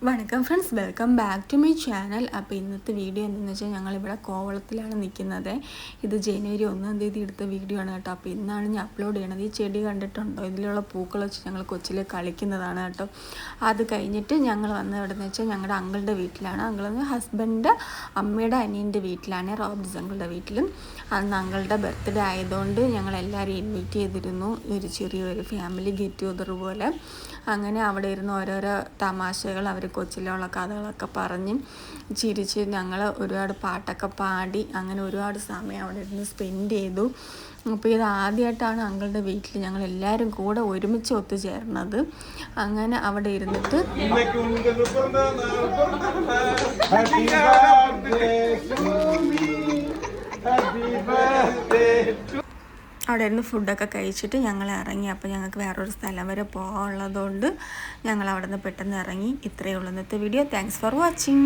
വണക്കം friends, welcome back to my channel. അപ്പോൾ ഇന്നത്തെ വീഡിയോ എന്താണെന്ന് വെച്ചാൽ ഞങ്ങളിവിടെ കോവളത്തിലാണ് നിൽക്കുന്നത്. ഇത് ജനുവരി 1 തീയതി എടുത്ത വീഡിയോ ആണ് കേട്ടോ. അപ്പോൾ ഇന്നാണ് ഞാൻ അപ്ലോഡ് ചെയ്യണത്. ഈ ചെടി കണ്ടിട്ടുണ്ടോ? ഇതിലുള്ള പൂക്കൾ വെച്ച് ഞങ്ങൾ കൊച്ചിൽ കളിക്കുന്നതാണ് കേട്ടോ. അത് കഴിഞ്ഞിട്ട് ഞങ്ങൾ വന്നത് എവിടെയെന്ന് വെച്ചാൽ ഞങ്ങളുടെ അങ്കിളുടെ വീട്ടിലാണ്. അങ്കിളെന്ന് ഹസ്ബൻഡ് അമ്മയുടെ അനിയൻ്റെ വീട്ടിലാണ്, റോബ്സ് അങ്കിളുടെ വീട്ടിലും. അന്ന് അങ്കിളുടെ ബർത്ത്ഡേ ആയതുകൊണ്ട് ഞങ്ങളെല്ലാവരും ഇൻവൈറ്റ് ചെയ്തിരുന്നു. ഒരു ചെറിയൊരു ഫാമിലി ഗെറ്റ് ടുഗദർ പോലെ. അങ്ങനെ അവിടെ ഇരുന്ന് ഓരോരോ തമാശകൾ, അവർ കൊച്ചിലുള്ള കഥകളൊക്കെ പറഞ്ഞ് ചിരിച്ച് ഞങ്ങൾ ഒരുപാട് പാട്ടൊക്കെ പാടി അങ്ങനെ ഒരുപാട് സമയം അവിടെ ഇരുന്ന് സ്പെൻഡ് ചെയ്തു. അപ്പോൾ ഇത് ആദ്യമായിട്ടാണ് അങ്കിളുടെ വീട്ടിൽ ഞങ്ങൾ എല്ലാവരും കൂടെ ഒരുമിച്ച് ഒത്തുചേർന്നത്. അങ്ങനെ അവിടെ ഇരുന്നിട്ട് അവിടെ ഇരുന്ന് ഫുഡൊക്കെ കഴിച്ചിട്ട് ഞങ്ങൾ ഇറങ്ങി. അപ്പോൾ ഞങ്ങൾക്ക് വേറൊരു സ്ഥലം വരെ പോകാനുള്ളതുകൊണ്ട് ഞങ്ങൾ അവിടെ നിന്ന് പെട്ടെന്ന് ഇറങ്ങി. ഇത്രയേ ഉള്ളൂ ഇന്നത്തെ വീഡിയോ. Thanks for watching.